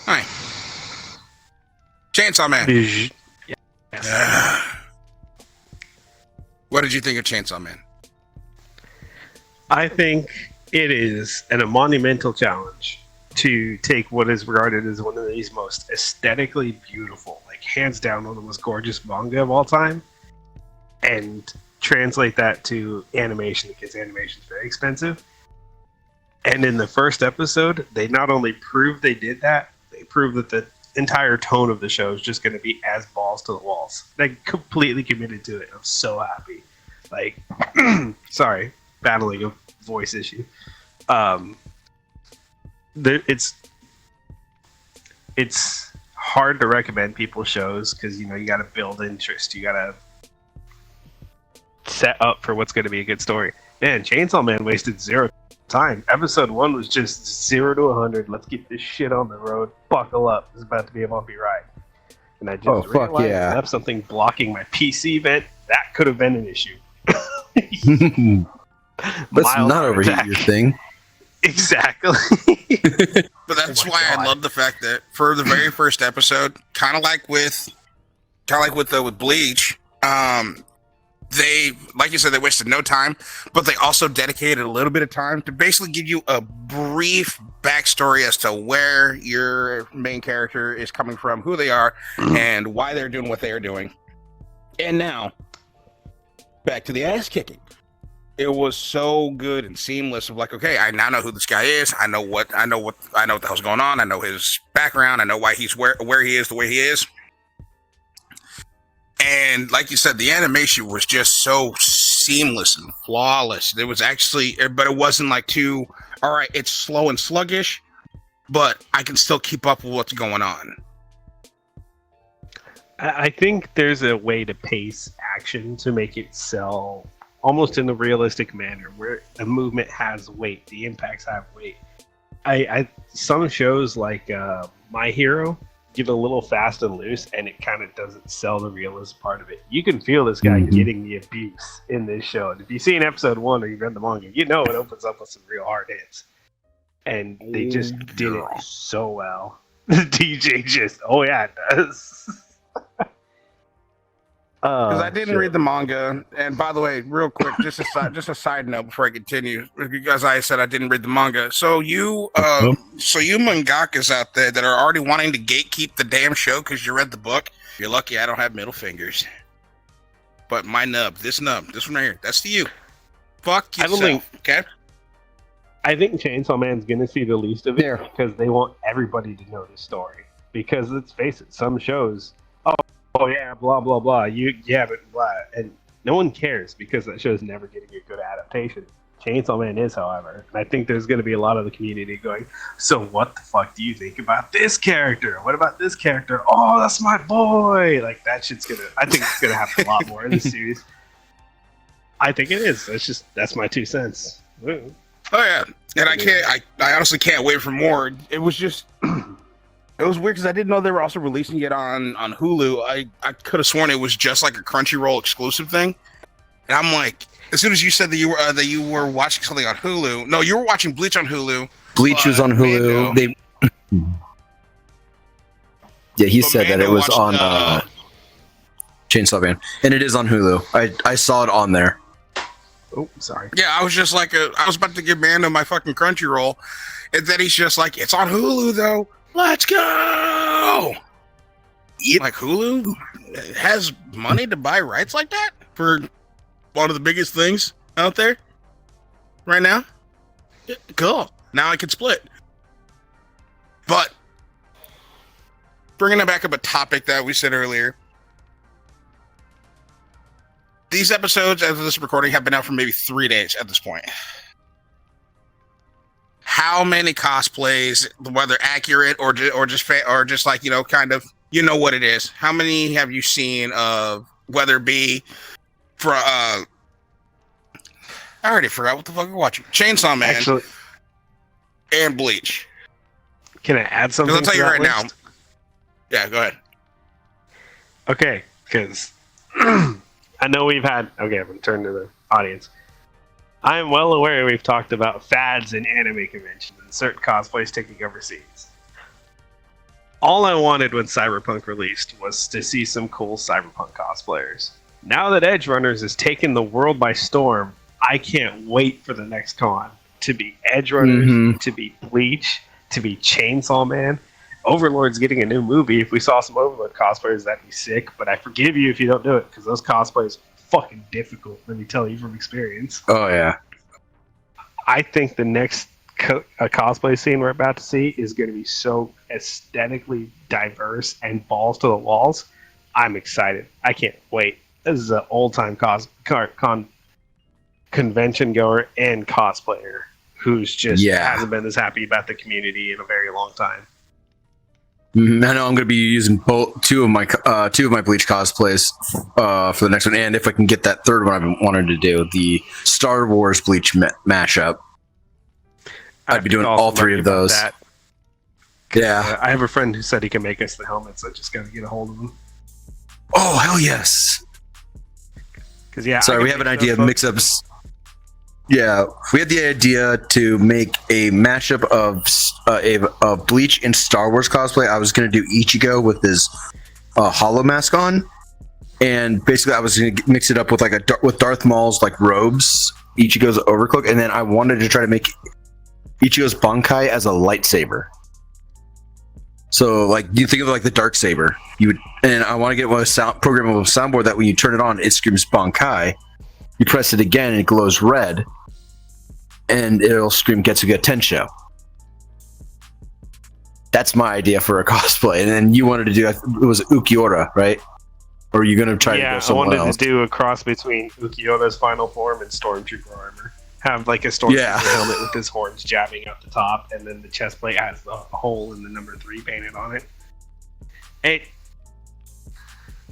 All right. Chainsaw Man. Yes. What did you think of Chainsaw Man? I think it is a monumental challenge to take what is regarded as one of these most aesthetically beautiful, like hands down one of the most gorgeous manga of all time, and translate that to animation, because animation is very expensive. And in the first episode, they not only proved they did that, they proved that the entire tone of the show is just going to be as balls to the walls. They completely committed to it. I'm so happy. Like, sorry, battling a voice issue. It's hard to recommend people shows because you got to build interest. You got to set up for what's going to be a good story. Man, Chainsaw Man wasted zero time. Episode 1 was just 0 to 100. Let's get this shit on the road. Buckle up. It's about to be a bumpy ride. And I just realized I have something blocking my PC vent. That could have been an issue. Let's not overheat your thing. Exactly. But that's why I love the fact that for the very first episode, kind of like with Bleach, they, like you said, they wasted no time, but they also dedicated a little bit of time to basically give you a brief backstory as to where your main character is coming from, who they are, and why they're doing what they are doing. And now, back to the ass kicking. It was so good and seamless of like, okay, I now know who this guy is. I know what the hell's going on. I know his background. I know why he's where he is the way he is. And like you said, the animation was just so seamless and flawless. It was actually, but it wasn't like too, all right, it's slow and sluggish, but I can still keep up with what's going on. I think there's a way to pace action to make it sell almost in a realistic manner where the movement has weight, the impacts have weight. Some shows like My Hero get a little fast and loose, and it kind of doesn't sell the realism part of it. You can feel this guy getting the abuse in this show. And if you've seen episode 1 or you've read the manga, it opens up with some real hard hits. And they just did it so well. The DJ just, it does. Because I didn't read the manga, and by the way, real quick, just a side note before I continue, because I said I didn't read the manga. So you mangakas out there that are already wanting to gatekeep the damn show because you read the book, you're lucky I don't have middle fingers. But my this one right here, that's to you. Fuck yourself, okay? I think Chainsaw Man's gonna see the least of it because they want everybody to know this story. Because let's face it, some shows, oh yeah, blah blah blah. But blah, and no one cares because that show's never getting a good adaptation. Chainsaw Man is, however, and I think there's going to be a lot of the community going, so what the fuck do you think about this character? What about this character? Oh, that's my boy! Like that shit's I think it's gonna happen a lot more in the series. I think it is. That's my 2 cents. Ooh. Oh yeah, and I honestly can't wait for more. It was just. It was weird because I didn't know they were also releasing it on Hulu. I could have sworn it was just like a Crunchyroll exclusive thing. And I'm like, as soon as you said that you were watching something on Hulu, no, you were watching Bleach on Hulu. Bleach was on Hulu. He said that it was on Chainsaw Man, and it is on Hulu. I saw it on there. Oh, sorry. Yeah, I was just like, I was about to give Mando my fucking Crunchyroll, and then he's just like, it's on Hulu though. Let's go! Yep. Like Hulu has money to buy rights like that for one of the biggest things out there right now. Cool. Now I can split. But bringing it back up a topic that we said earlier. These episodes, as of this recording, have been out for maybe 3 days at this point. How many cosplays, whether accurate or just like, kind of, what it is. How many have you seen of, whether it be for, I already forgot what the fuck we're watching. Chainsaw Man and Bleach. Can I add something? I'll tell you right now. Yeah, go ahead. Okay, because I know we've had, I'm going to turn to the audience. I am well aware we've talked about fads in anime conventions and certain cosplays taking over scenes. All I wanted when Cyberpunk released was to see some cool Cyberpunk cosplayers. Now that Edge Runners has taken the world by storm, I can't wait for the next con to be Edge Runners, to be Bleach, to be Chainsaw Man. Overlord's getting a new movie. If we saw some Overlord cosplayers, that'd be sick. But I forgive you if you don't do it, because those cosplays are fucking difficult. Let me tell you from experience. Oh yeah. I think the next cosplay scene we're about to see is going to be so aesthetically diverse and balls to the walls. I'm excited. I can't wait. This is an old-time convention goer and cosplayer who's just hasn't been this happy about the community in a very long time. I know I'm going to be using two of my Bleach cosplays for the next one, and if I can get that third one I've been wanting to do, the Star Wars Bleach mashup, I'd be doing all three of those. Yeah, I have a friend who said he can make us the helmets. I just got to get a hold of him. Oh hell yes! Because sorry, we have an idea of mix-ups. Yeah, we had the idea to make a mashup of Bleach and Star Wars cosplay. I was going to do Ichigo with his hollow mask on, and basically I was going to mix it up with with Darth Maul's like robes, Ichigo's overcloak, and then I wanted to try to make Ichigo's Bankai as a lightsaber. So like you think of like the dark saber, and I want to get a programmable soundboard that when you turn it on, it screams Bankai. You press it again and it glows red, and it'll scream Getsuga Tensho. That's my idea for a cosplay. And then you wanted to do, it was Ukiura, right? Or are you going to try to go someone else? I wanted to do a cross between Ukiura's final form and Stormtrooper armor. Have like a Stormtrooper helmet with his horns jabbing out the top, and then the chest plate has the hole in the number 3 painted on it. It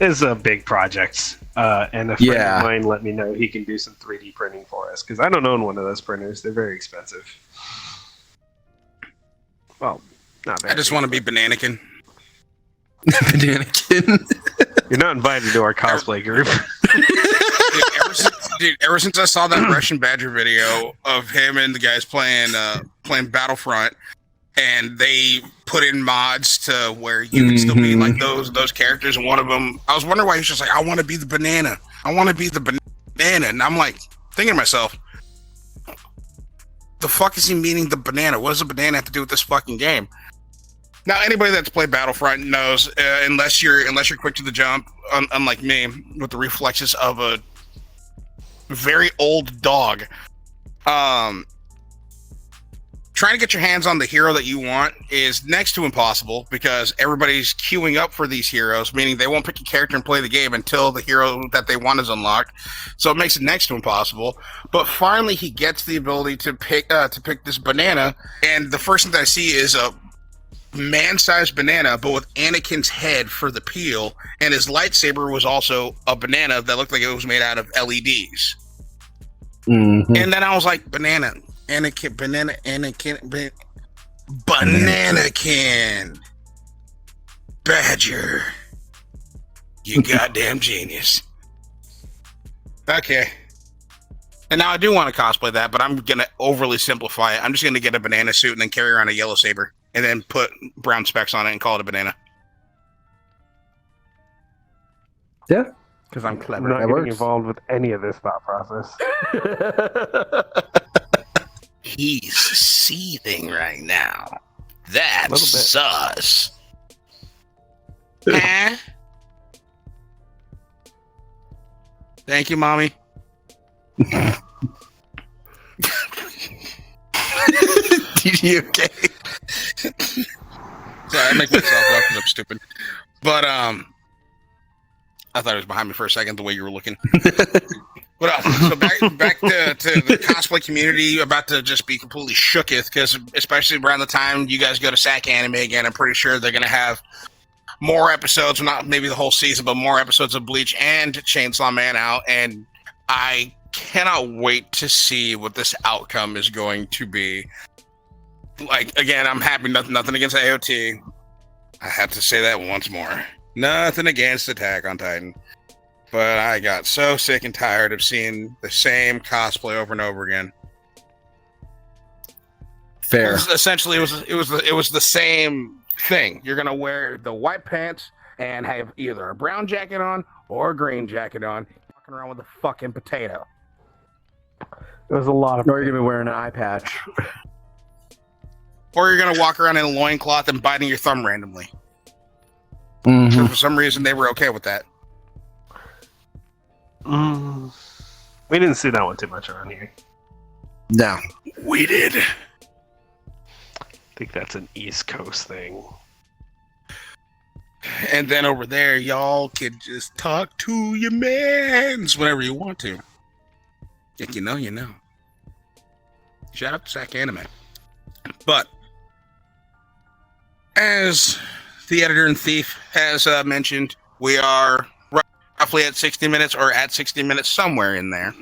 is a big project. And a friend of mine let me know he can do some 3D printing for us, because I don't own one of those printers. They're very expensive. Well, not very. I just want to be Bananakin. Bananakin. You're not invited to our cosplay group. Ever since I saw that Russian Badger video of him and the guys playing Battlefront, and they put in mods to where you can still be like those characters, and one of them, I was wondering why he was just like, I want to be the banana. I want to be the banana. And I'm like, thinking to myself, the fuck is he meaning the banana? What does the banana have to do with this fucking game? Now, anybody that's played Battlefront knows, unless you're quick to the jump, unlike me, with the reflexes of a very old dog, trying to get your hands on the hero that you want is next to impossible, because everybody's queuing up for these heroes, meaning they won't pick a character and play the game until the hero that they want is unlocked. So it makes it next to impossible. But finally, he gets the ability to pick this banana, and the first thing that I see is a man-sized banana, but with Anakin's head for the peel, and his lightsaber was also a banana that looked like it was made out of LEDs. And then I was like, Bananakin, Badger, you goddamn genius. Okay. And now I do want to cosplay that, but I'm going to overly simplify it. I'm just going to get a banana suit and then carry around a yellow saber, and then put brown specs on it and call it a banana. Yeah. Because I'm clever. I'm not getting involved with any of this thought process. He's seething right now. That's sus. Thank you, Mommy. You okay? Sorry, I make myself laugh because I'm stupid. But I thought it was behind me for a second, the way you were looking. What else? So back to the cosplay community, about to just be completely shooketh, because especially around the time you guys go to SAC Anime again, I'm pretty sure they're going to have more episodes, not maybe the whole season, but more episodes of Bleach and Chainsaw Man out, and I cannot wait to see what this outcome is going to be. Like, again, I'm happy, nothing against AOT. I have to say that once more. Nothing against Attack on Titan. But I got so sick and tired of seeing the same cosplay over and over again. Fair. Essentially, it was the same thing. You're gonna wear the white pants and have either a brown jacket on or a green jacket on, walking around with a fucking potato. It was a lot of. Or you're gonna be wearing an eye patch. Or you're going to walk around in a loincloth and biting your thumb randomly. Mhm. So for some reason, they were okay with that. We didn't see that one too much around here. No. We did. I think that's an East Coast thing. And then over there, y'all could just talk to your mans whenever you want to. If you know, you know. Shout out to Sack Anime. But as the editor and thief has mentioned, we are roughly at 60 minutes or at 60 minutes, somewhere in there.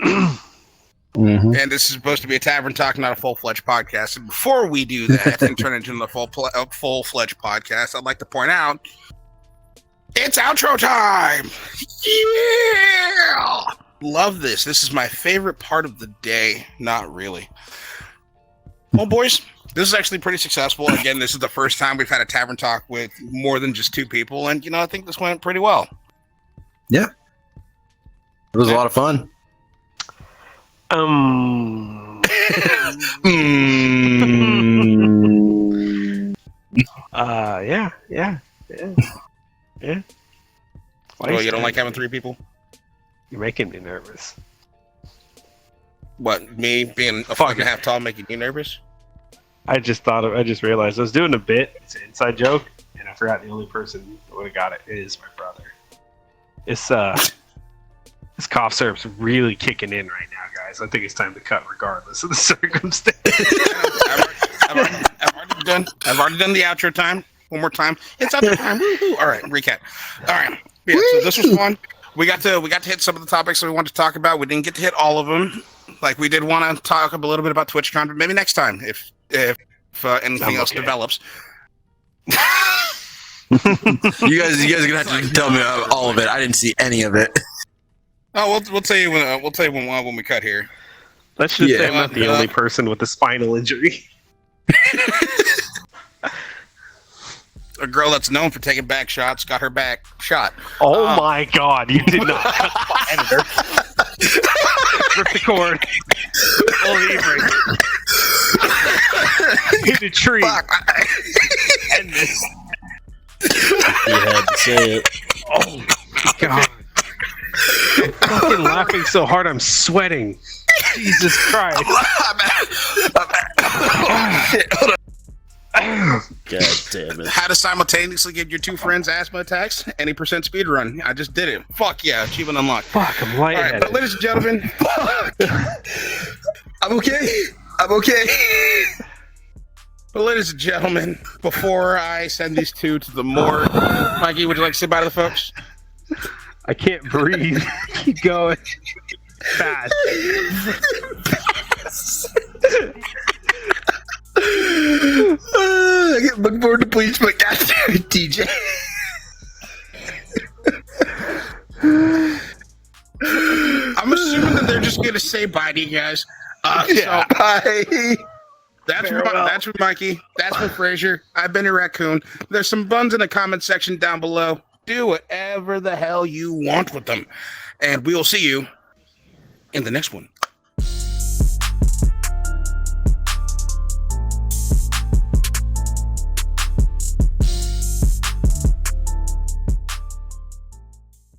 Mm-hmm. And this is supposed to be a Tavern Talk, not a full-fledged podcast. And before we do that and turn it into a full-fledged podcast, I'd like to point out, it's outro time! Yeah! Love this. This is my favorite part of the day. Not really. Well, boys, this is actually pretty successful. Again, this is the first time we've had a Tavern Talk with more than just 2 people. And, I think this went pretty well. Yeah. It was a lot of fun. Yeah. Oh, you don't like having 3 people? You're making me nervous. What, me being a fucking half tall making you nervous? I just realized I was doing a bit. It's an inside joke, and I forgot the only person that would have got it is my brother. This cough syrup's really kicking in right now, guys. I think it's time to cut regardless of the circumstance. I've already done the outro time. One more time. It's outro time. Woo-hoo. All right, recap. All right. Yeah, so this was fun. We got to hit some of the topics that we wanted to talk about. We didn't get to hit all of them. Like, we did want to talk a little bit about TwitchCon, but maybe next time if anything else develops. You guys are gonna have to tell me all of it. I didn't see any of it. Oh, we'll tell you when we cut here. Let's just say I'm not the only person with a spinal injury. A girl that's known for taking back shots got her back shot. Oh my god, you did not cut the editor. Rip the cord. Leaving. Hit a tree. End this. You had to say it. Oh my god. I'm fucking laughing so hard I'm sweating. Jesus Christ. God damn it. How to simultaneously get your 2 friends asthma attacks? Any percent speed run. I just did it. Fuck yeah, achievement unlocked. Fuck, I'm All right, lightheaded. but ladies and gentlemen, I'm okay. But ladies and gentlemen, before I send these 2 to the morgue, Mikey, would you like to say bye to the folks? I can't breathe. Keep going. Fast. I get looking forward to Bleach, but goddamn it, DJ. I'm assuming that they're just going to say bye to you guys. Yeah. So Bye. that's for Mikey. That's for Frazier. I've been a raccoon. There's some buns in the comment section down below. Do whatever the hell you want with them. And we will see you in the next one.